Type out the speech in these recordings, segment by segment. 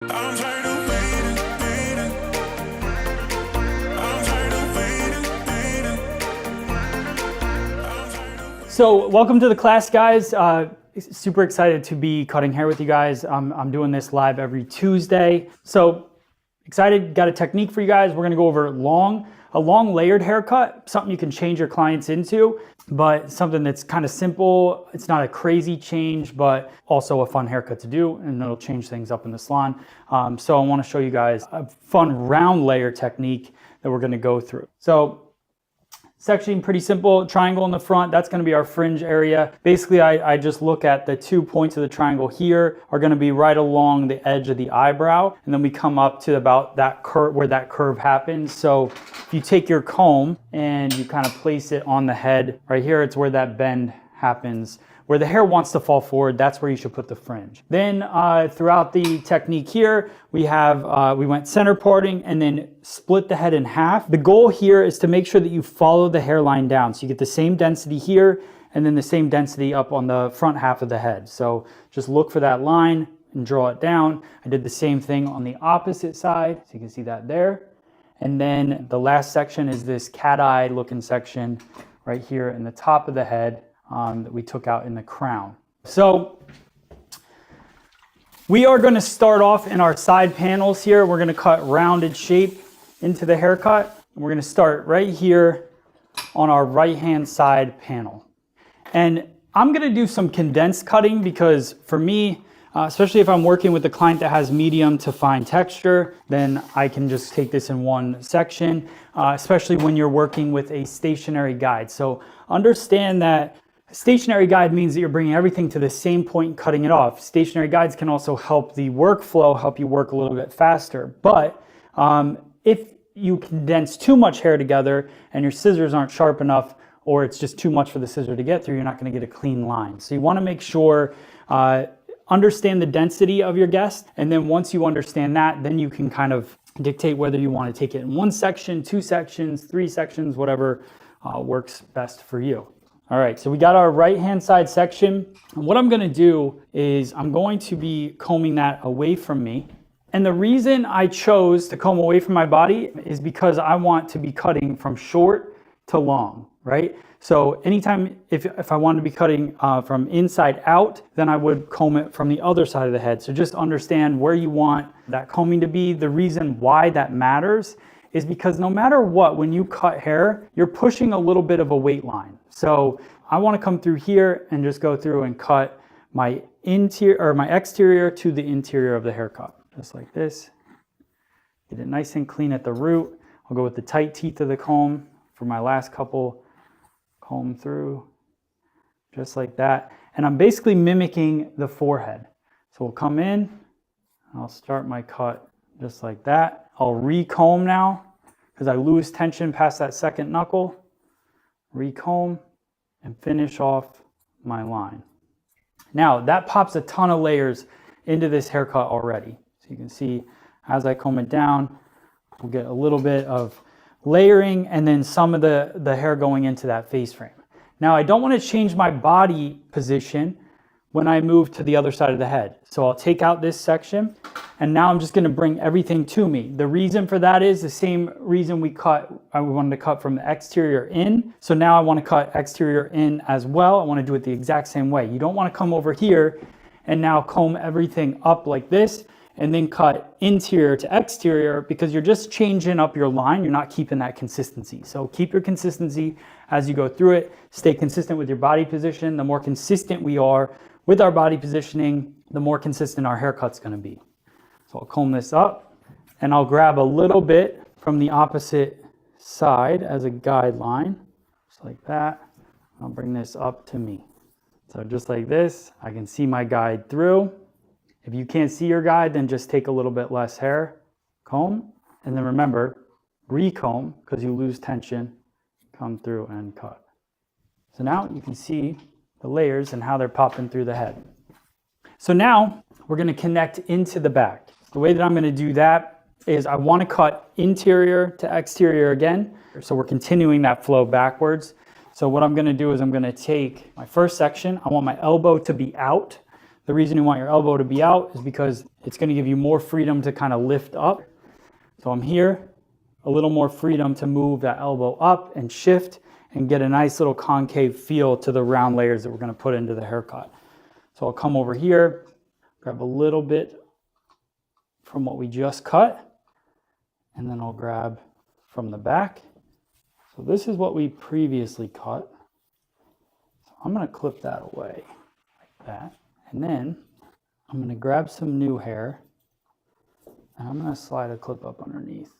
I'm tired of waiting, waiting. I'm tired of waiting, waiting. So welcome to the class, guys. Super excited to be cutting hair with you guys. I'm doing this live every Tuesday. So excited, got a technique for you guys. We're gonna go over a long layered haircut, something you can change your clients into, but something that's kind of simple. It's not a crazy change, but also a fun haircut to do, and it'll change things up in the salon. So I wanna show you guys a fun round layer technique that we're gonna go through. So section pretty simple, triangle in the front, that's gonna be our fringe area. Basically, I just look at the 2 points of the triangle here are gonna be right along the edge of the eyebrow, and then we come up to about that curve, where that curve happens. So if you take your comb and you kind of place it on the head, right here, it's where that bend happens. Where the hair wants to fall forward, that's where you should put the fringe. Then throughout the technique here, we went center parting and then split the head in half. The goal here is to make sure that you follow the hairline down. So you get the same density here and then the same density up on the front half of the head. So just look for that line and draw it down. I did the same thing on the opposite side, so you can see that there. And then the last section is this cat-eye looking section right here in the top of the head. That we took out in the crown. So we are going to start off in our side panels here. We're going to cut rounded shape into the haircut. We're going to start right here on our right hand side panel. And I'm going to do some condensed cutting because for me, especially if I'm working with a client that has medium to fine texture, then I can just take this in one section, especially when you're working with a stationary guide. So understand that stationary guide means that you're bringing everything to the same point and cutting it off. Stationary guides can also help the workflow, help you work a little bit faster. But if you condense too much hair together and your scissors aren't sharp enough, or it's just too much for the scissor to get through, you're not going to get a clean line. So you want to make sure, understand the density of your guest. And then once you understand that, then you can kind of dictate whether you want to take it in one section, 2 sections, 3 sections, whatever works best for you. All right, so we got our right-hand side section. And what I'm gonna do is I'm going to be combing that away from me. And the reason I chose to comb away from my body is because I want to be cutting from short to long, right? So anytime, if I wanted to be cutting from inside out, then I would comb it from the other side of the head. So just understand where you want that combing to be. The reason why that matters is because no matter what, when you cut hair, you're pushing a little bit of a weight line. So I want to come through here and just go through and cut my interior or my exterior to the interior of the haircut, just like this. Get it nice and clean at the root. I'll go with the tight teeth of the comb for my last couple, comb through, just like that. And I'm basically mimicking the forehead. So we'll come in, I'll start my cut just like that. I'll recomb now because I lose tension past that second knuckle. Recomb and finish off my line. Now that pops a ton of layers into this haircut already. So you can see as I comb it down, we'll get a little bit of layering and then some of the hair going into that face frame. Now I don't want to change my body position when I move to the other side of the head. So I'll take out this section and now I'm just going to bring everything to me. The reason for that is the same reason I wanted to cut from the exterior in. So now I want to cut exterior in as well. I want to do it the exact same way. You don't want to come over here and now comb everything up like this and then cut interior to exterior because you're just changing up your line. You're not keeping that consistency. So keep your consistency as you go through it. Stay consistent with your body position. The more consistent we are with our body positioning, the more consistent our haircut's gonna be. So I'll comb this up and I'll grab a little bit from the opposite side as a guideline, just like that. I'll bring this up to me. So just like this, I can see my guide through. If you can't see your guide, then just take a little bit less hair, comb, and then remember, recomb, because you lose tension, come through and cut. So now you can see the layers and how they're popping through the head. So now we're going to connect into the back. The way that I'm going to do that is I want to cut interior to exterior again. So we're continuing that flow backwards. So what I'm going to do is I'm going to take my first section. I want my elbow to be out. The reason you want your elbow to be out is because it's going to give you more freedom to kind of lift up. So I'm here, a little more freedom to move that elbow up and shift and get a nice little concave feel to the round layers that we're going to put into the haircut. So I'll come over here, grab a little bit from what we just cut, and then I'll grab from the back. So this is what we previously cut. So I'm going to clip that away like that. And then I'm going to grab some new hair and I'm going to slide a clip up underneath.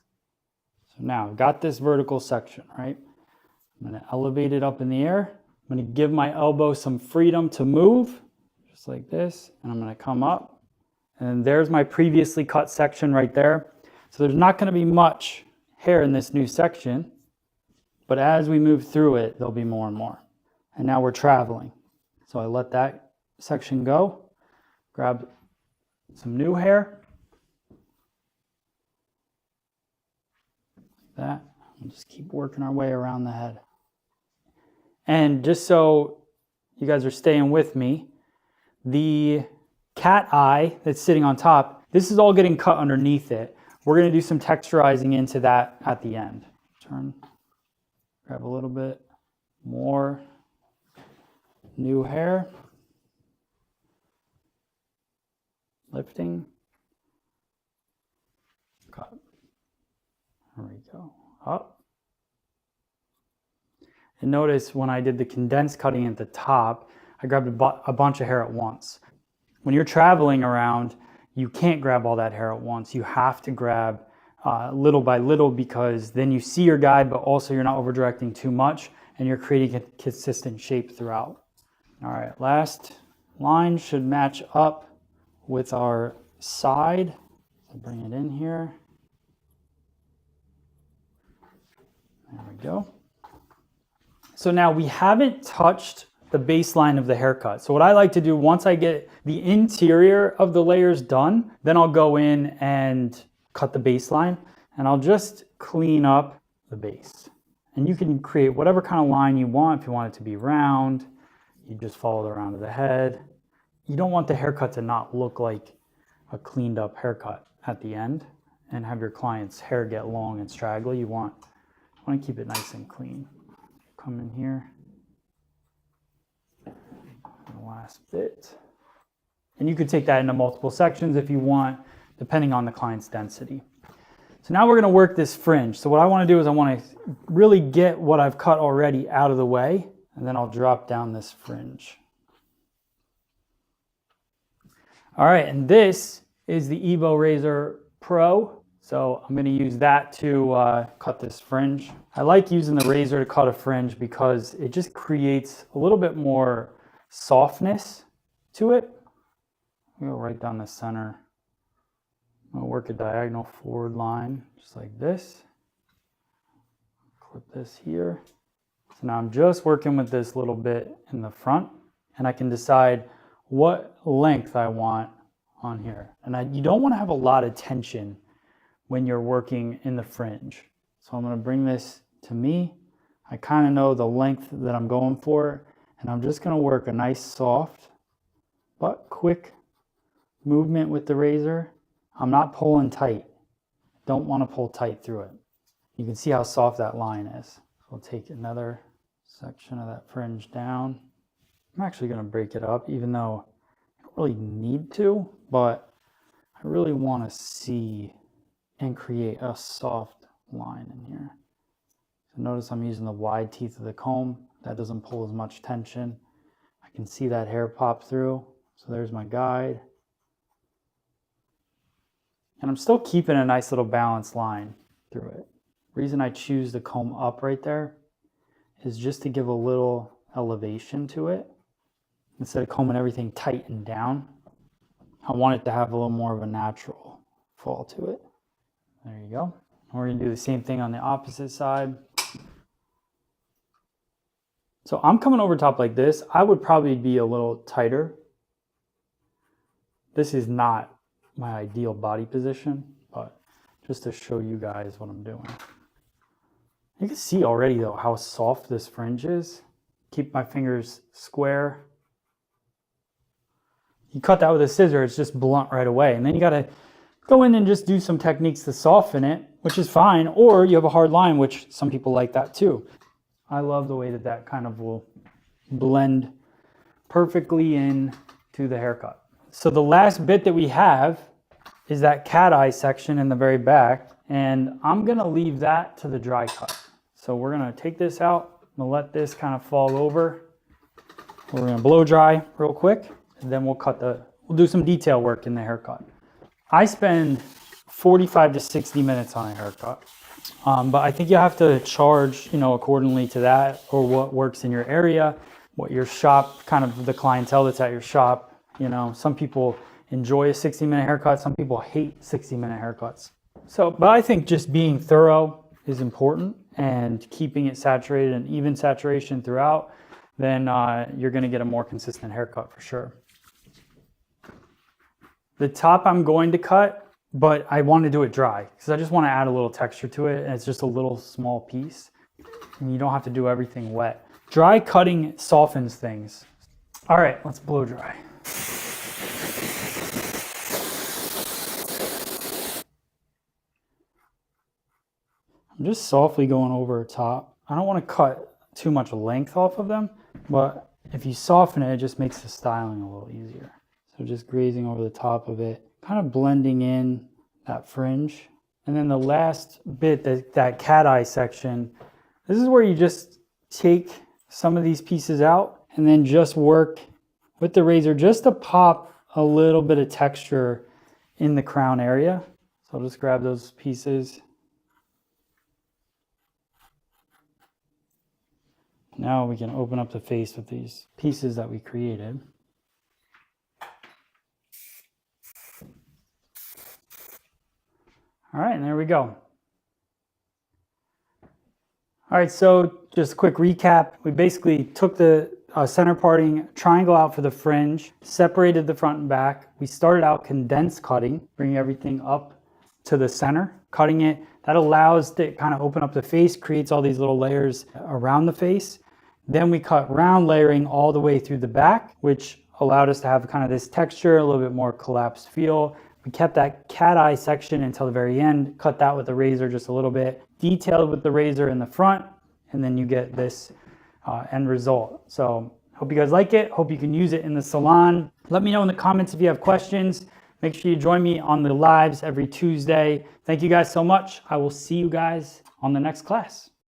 So now I've got this vertical section, right? I'm going to elevate it up in the air. I'm going to give my elbow some freedom to move, just like this. And I'm going to come up. And there's my previously cut section right there. So there's not going to be much hair in this new section, but as we move through it, there'll be more and more. And now we're traveling. So I let that section go, grab some new hair, like that, and just keep working our way around the head. And just so you guys are staying with me, the cat eye that's sitting on top, this is all getting cut underneath it. We're going to do some texturizing into that at the end. Turn, grab a little bit more new hair, lifting, cut. There we go, up. And notice when I did the condensed cutting at the top, I grabbed a bunch of hair at once. When you're traveling around, you can't grab all that hair at once. You have to grab little by little, because then you see your guide, but also you're not over directing too much and you're creating a consistent shape throughout. All right, last line should match up with our side. So bring it in here. There we go. So now we haven't touched the baseline of the haircut. So what I like to do, once I get the interior of the layers done, then I'll go in and cut the baseline, and I'll just clean up the base. And you can create whatever kind of line you want. If you want it to be round, you just follow the round of the head. You don't want the haircut to not look like a cleaned up haircut at the end and have your client's hair get long and straggly. You want to keep it nice and clean. Come in here. The last bit. And you could take that into multiple sections if you want, depending on the client's density. So now we're going to work this fringe. So what I want to do is I want to really get what I've cut already out of the way, and then I'll drop down this fringe. All right, and this is the Evo Razor Pro. So I'm going to use that to cut this fringe. I like using the razor to cut a fringe because it just creates a little bit more softness to it. Go right down the center. I'm going to work a diagonal forward line, just like this. Clip this here. So now I'm just working with this little bit in the front, and I can decide what length I want on here. And you don't want to have a lot of tension when you're working in the fringe. So I'm going to bring this to me. I kind of know the length that I'm going for, and I'm just going to work a nice soft but quick movement with the razor. I'm not pulling tight. Don't want to pull tight through it. You can see how soft that line is. So I'll take another section of that fringe down. I'm actually going to break it up, even though I don't really need to, but I really want to see and create a soft line in here. So notice I'm using the wide teeth of the comb. That doesn't pull as much tension. I can see that hair pop through. So there's my guide. And I'm still keeping a nice little balanced line through it. The reason I choose the comb up right there is just to give a little elevation to it. Instead of combing everything tight and down, I want it to have a little more of a natural fall to it. There you go. We're going to do the same thing on the opposite side. So I'm coming over top like this. I would probably be a little tighter. This is not my ideal body position, but just to show you guys what I'm doing. You can see already though how soft this fringe is. Keep my fingers square. you cut that with a scissor, it's just blunt right away. And then you got to go in and just do some techniques to soften it, which is fine. Or you have a hard line, which some people like that too. I love the way that that kind of will blend perfectly in to the haircut. So the last bit that we have is that cat eye section in the very back, and I'm gonna leave that to the dry cut. So we're gonna take this out, I'm gonna let this kind of fall over. We're gonna blow dry real quick, and then we'll do some detail work in the haircut. I spend 45 to 60 minutes on a haircut. But I think you have to charge, accordingly to that, or what works in your area, what your shop, kind of the clientele that's at your shop. Some people enjoy a 60-minute haircut. Some people hate 60-minute haircuts. But I think just being thorough is important, and keeping it saturated and even saturation throughout, then you're going to get a more consistent haircut for sure. The top I'm going to cut, but I want to do it dry because I just want to add a little texture to it, and it's just a little small piece. And you don't have to do everything wet. Dry cutting softens things. All right, let's blow dry. I'm just softly going over top. I don't want to cut too much length off of them, but if you soften it, it just makes the styling a little easier. So just grazing over the top of it, kind of blending in that fringe. And then the last bit, that cat eye section, this is where you just take some of these pieces out and then just work with the razor just to pop a little bit of texture in the crown area. So I'll just grab those pieces. Now we can open up the face with these pieces that we created. All right, and there we go. All right, so just a quick recap. We basically took the center parting triangle out for the fringe, separated the front and back. We started out condensed cutting, bringing everything up to the center, cutting it. That allows to kind of open up the face, creates all these little layers around the face. Then we cut round layering all the way through the back, which allowed us to have kind of this texture, a little bit more collapsed feel. We kept that cat eye section until the very end, cut that with the razor just a little bit, detailed with the razor in the front, and then you get this end result. So hope you guys like it. Hope you can use it in the salon. Let me know in the comments if you have questions. Make sure you join me on the lives every Tuesday. Thank you guys so much. I will see you guys on the next class.